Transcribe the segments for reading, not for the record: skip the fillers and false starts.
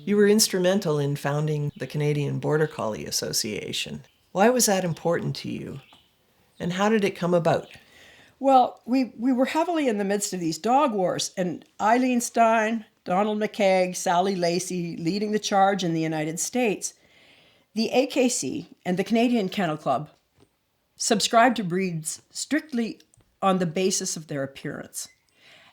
You were instrumental in founding the Canadian Border Collie Association. Why was that important to you? And how did it come about? Well, we were heavily in the midst of these dog wars, and Eileen Stein, Donald McKeag, Sally Lacey leading the charge in the United States. The AKC and the Canadian Kennel Club subscribed to breeds strictly on the basis of their appearance.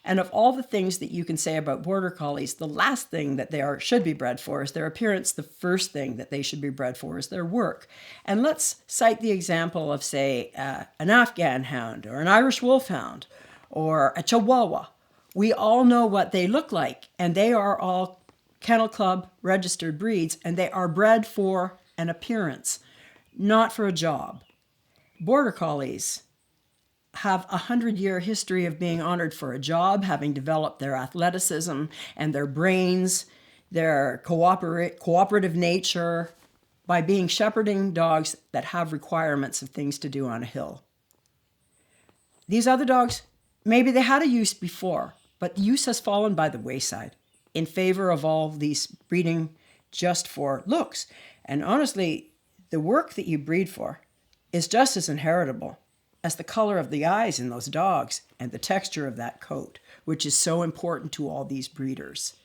And of all the things that you can say about border collies, the last thing that should be bred for is their appearance. The first thing that they should be bred for is their work. And let's cite the example of, say, an Afghan hound or an Irish wolfhound or a Chihuahua. We all know what they look like, and they are all Kennel Club registered breeds, and they are bred for an appearance, not for a job. Border collies have a 100-year history of being honored for a job, having developed their athleticism and their brains, their cooperative nature, by being shepherding dogs that have requirements of things to do on a hill. These other dogs, maybe they had a use before, but the use has fallen by the wayside in favor of all these breeding just for looks. And honestly, the work that you breed for is just as inheritable as the color of the eyes in those dogs and the texture of that coat, which is so important to all these breeders.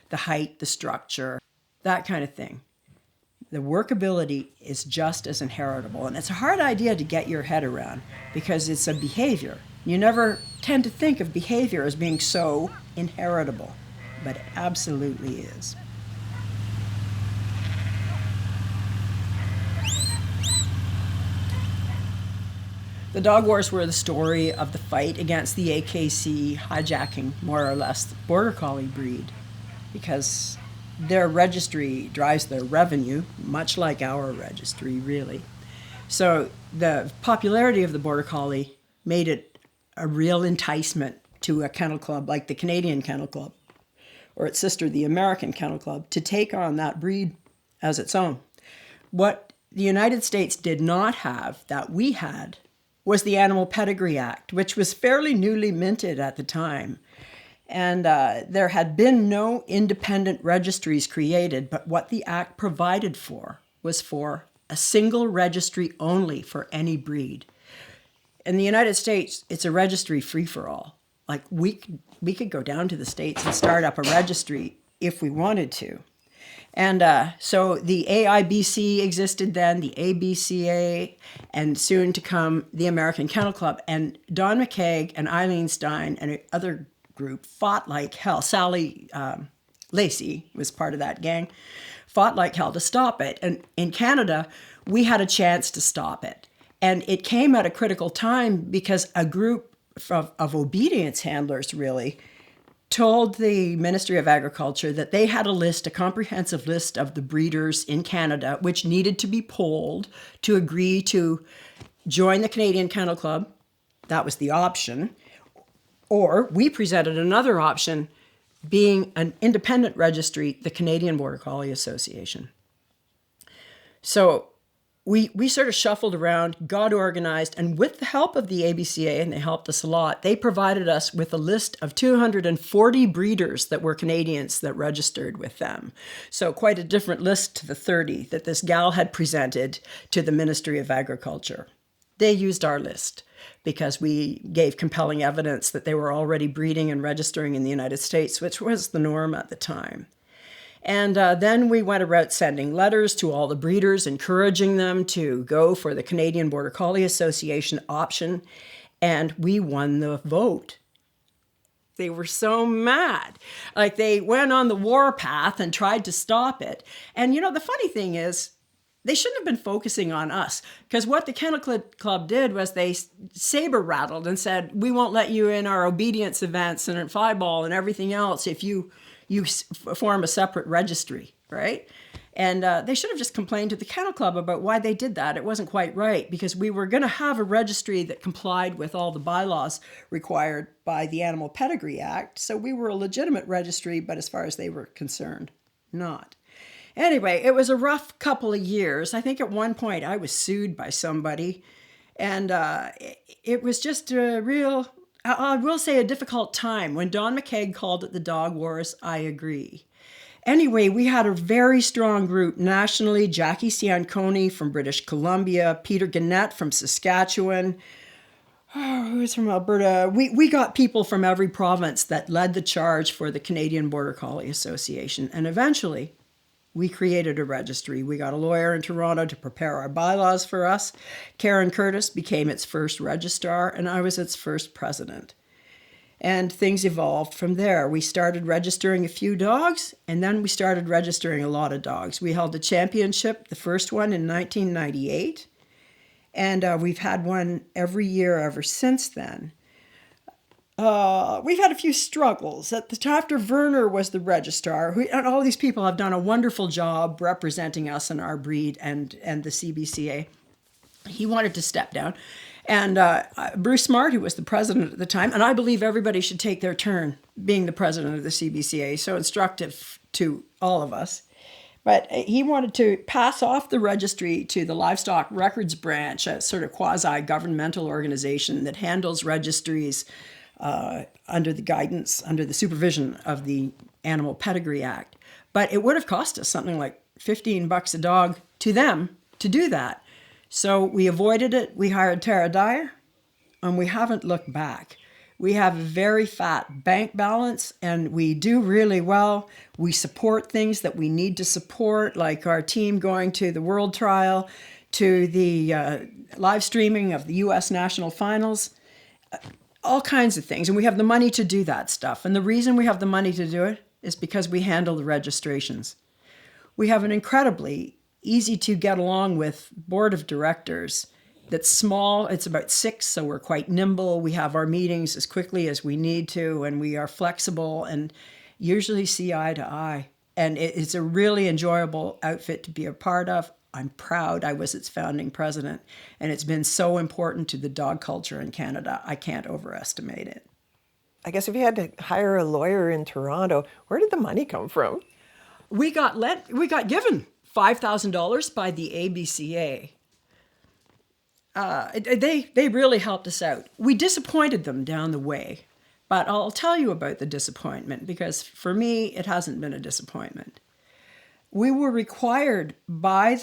The height, the structure, that kind of thing. The workability is just as inheritable. And it's a hard idea to get your head around because it's a behavior. You never tend to think of behavior as being so inheritable, but it absolutely is. The dog wars were the story of the fight against the AKC hijacking, more or less, the border collie breed, because their registry drives their revenue, much like our registry, really. So the popularity of the border collie made it a real enticement to a kennel club like the Canadian Kennel Club, or its sister, the American Kennel Club, to take on that breed as its own. What the United States did not have, that we had, was the Animal Pedigree Act, which was fairly newly minted at the time. And there had been no independent registries created, but what the Act provided for was for a single registry only for any breed. In the United States, it's a registry free-for-all. Like, we could go down to the States and start up a registry if we wanted to. And so the AIBC existed then, the ABCA, and soon to come the American Kennel Club. And Don McKeag and Eileen Stein and another group fought like hell. Sally Lacey was part of that gang, fought like hell to stop it. And in Canada, we had a chance to stop it. And it came at a critical time because a group of obedience handlers, really, told the Ministry of Agriculture that they had a comprehensive list of the breeders in Canada, which needed to be polled to agree to join the Canadian Kennel Club. That was the option. Or we presented another option, being an independent registry, the Canadian Border Collie Association. So we sort of shuffled around, got organized, and with the help of the ABCA, and they helped us a lot, they provided us with a list of 240 breeders that were Canadians that registered with them. So quite a different list to the 30 that this gal had presented to the Ministry of Agriculture. They used our list because we gave compelling evidence that they were already breeding and registering in the United States, which was the norm at the time. And then we went about sending letters to all the breeders, encouraging them to go for the Canadian Border Collie Association option, and we won the vote. They were so mad. Like, they went on the warpath and tried to stop it. And, the funny thing is, they shouldn't have been focusing on us, because what the Kennel Club did was they saber rattled and said, we won't let you in our obedience events and at Flyball and everything else if you form a separate registry, right? And they should have just complained to the Kennel Club about why they did that. It wasn't quite right, because we were going to have a registry that complied with all the bylaws required by the Animal Pedigree Act. So we were a legitimate registry, but as far as they were concerned, not. Anyway, it was a rough couple of years. I think at one point I was sued by somebody, and it was just a real, I will say, a difficult time. When Don McKeag called it the dog wars, I agree. Anyway, we had a very strong group nationally. Jackie Cianconi from British Columbia, Peter Gannett from Saskatchewan, who's from Alberta. We got people from every province that led the charge for the Canadian Border Collie Association. And eventually, we created a registry. We got a lawyer in Toronto to prepare our bylaws for us. Karen Curtis became its first registrar, and I was its first president. And things evolved from there. We started registering a few dogs, and then we started registering a lot of dogs. We held a championship, the first one in 1998, and we've had one every year ever since then. We've had a few struggles. At the time, after Werner was the registrar, and all these people have done a wonderful job representing us and our breed and the CBCA. He wanted to step down. And Bruce Smart, who was the president at the time, and I believe everybody should take their turn being the president of the CBCA, so instructive to all of us. But he wanted to pass off the registry to the Livestock Records Branch, a sort of quasi-governmental organization that handles registries under the guidance, under the supervision of the Animal Pedigree Act. But it would have cost us something like $15 a dog to them to do that. So we avoided it. We hired Tara Dyer, and we haven't looked back. We have a very fat bank balance, and we do really well. We support things that we need to support, like our team going to the World Trial, to the live streaming of the U.S. National Finals, all kinds of things. And we have the money to do that stuff. And the reason we have the money to do it is because we handle the registrations. We have an incredibly easy to get along with board of directors that's small. It's about 6, so we're quite nimble. We have our meetings as quickly as we need to, and we are flexible and usually see eye to eye. And it's a really enjoyable outfit to be a part of. I'm proud I was its founding president, and it's been so important to the dog culture in Canada. I can't overestimate it. I guess if you had to hire a lawyer in Toronto, where did the money come from? We got given $5,000 by the ABCA. They really helped us out. We disappointed them down the way, but I'll tell you about the disappointment because for me, it hasn't been a disappointment. We were required by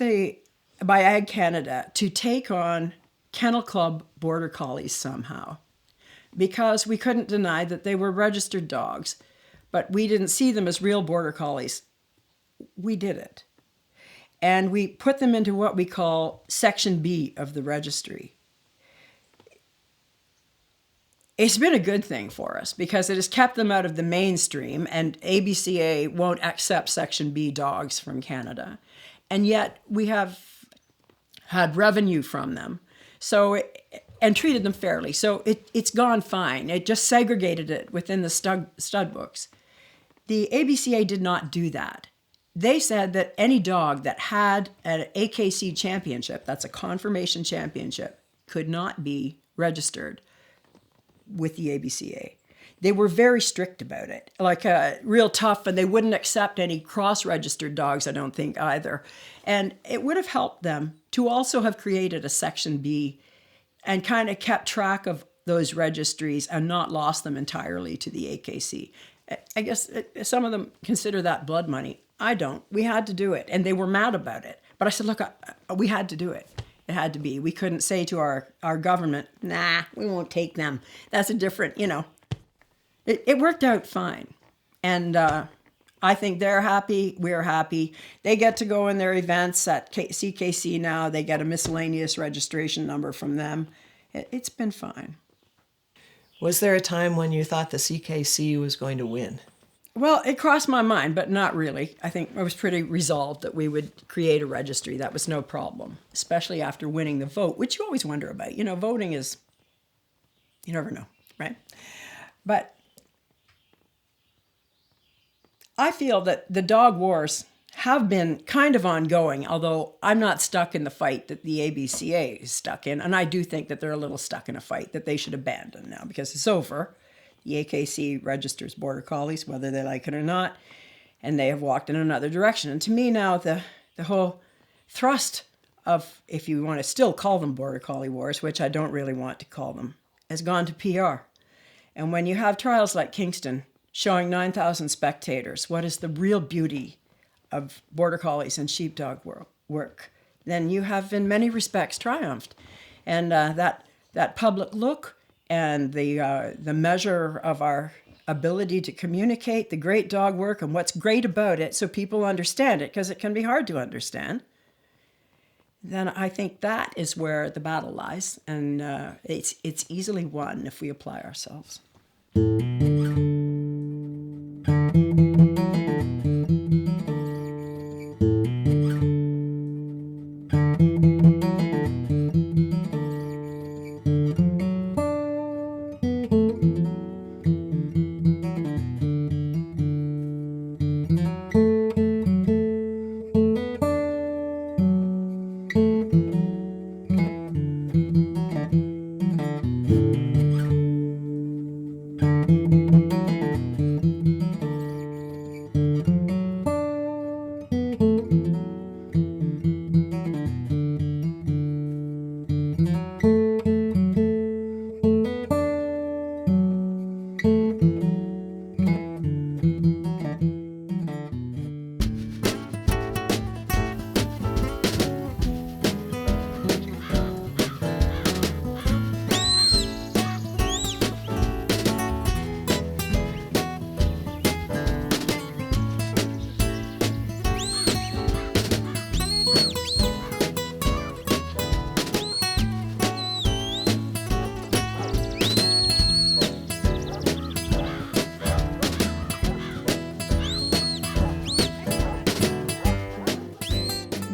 Ag Canada to take on Kennel Club Border Collies somehow because we couldn't deny that they were registered dogs, but we didn't see them as real Border Collies. We did it. And we put them into what we call Section B of the registry. It's been a good thing for us because it has kept them out of the mainstream, and ABCA won't accept Section B dogs from Canada. And yet we have had revenue from them and treated them fairly. So it's gone fine. It just segregated it within the stud books. The ABCA did not do that. They said that any dog that had an AKC championship, that's a confirmation championship, could not be registered with the ABCA. They were very strict about it, like real tough, and they wouldn't accept any cross-registered dogs, I don't think, either. And it would have helped them to also have created a Section B and kind of kept track of those registries and not lost them entirely to the AKC. I guess some of them consider that blood money. I don't. We had to do it, and they were mad about it. But I said, look, we had to do it. It had to be. We couldn't say to our government, nah, we won't take them. That's a different, It worked out fine. And I think they're happy. We're happy. They get to go in their events at CKC now. They get a miscellaneous registration number from them. It's been fine. Was there a time when you thought the CKC was going to win? Well, it crossed my mind, but not really. I think I was pretty resolved that we would create a registry. That was no problem, especially after winning the vote, which you always wonder about. Voting is, you never know, right? But I feel that the dog wars have been kind of ongoing, although I'm not stuck in the fight that the ABCA is stuck in. And I do think that they're a little stuck in a fight that they should abandon now because it's over. The AKC registers Border Collies, whether they like it or not, and they have walked in another direction. And to me now, the whole thrust of, if you want to still call them Border Collie wars, which I don't really want to call them, has gone to PR. And when you have trials like Kingston showing 9,000 spectators what is the real beauty of border collies and sheepdog work, then you have in many respects triumphed. And that public look and the measure of our ability to communicate the great dog work and what's great about it so people understand it, because it can be hard to understand, then I think that is where the battle lies. And it's easily won if we apply ourselves.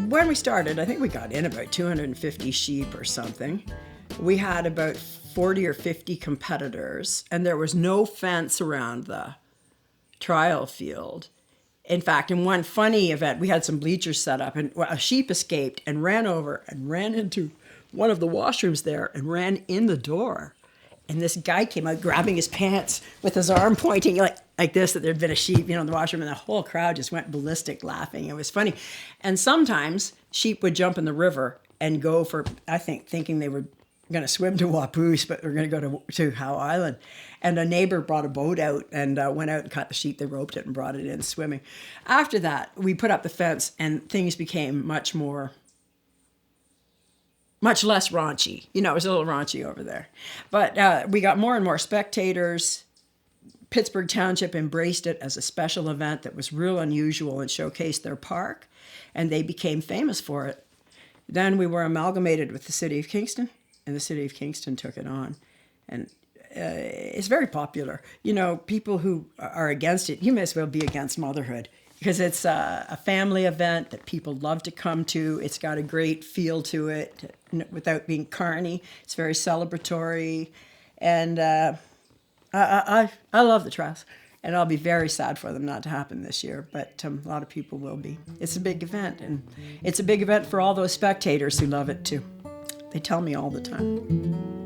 When we started, I think we got in about 250 sheep or something. We had about 40 or 50 competitors, and there was no fence around the trial field. In fact, in one funny event, we had some bleachers set up, and a sheep escaped and ran over and ran into one of the washrooms there and ran in the door. And this guy came out grabbing his pants with his arm pointing like this, that there'd been a sheep, in the washroom, and the whole crowd just went ballistic laughing. It was funny. And sometimes sheep would jump in the river and go for, I think, thinking they were going to swim to Wapoose, but we're going to go to Howe Island. And a neighbor brought a boat out and went out and caught the sheep. They roped it and brought it in swimming. After that, we put up the fence and things became much less raunchy. It was a little raunchy over there. But we got more and more spectators. Pittsburgh Township embraced it as a special event that was real unusual and showcased their park, and they became famous for it. Then we were amalgamated with the city of Kingston, and the city of Kingston took it on. And it's very popular. People who are against it, you may as well be against motherhood, because it's a family event that people love to come to. It's got a great feel to it without being carny. It's very celebratory. And I love the trials. And I'll be very sad for them not to happen this year, but a lot of people will be. It's a big event, and it's a big event for all those spectators who love it too. They tell me all the time.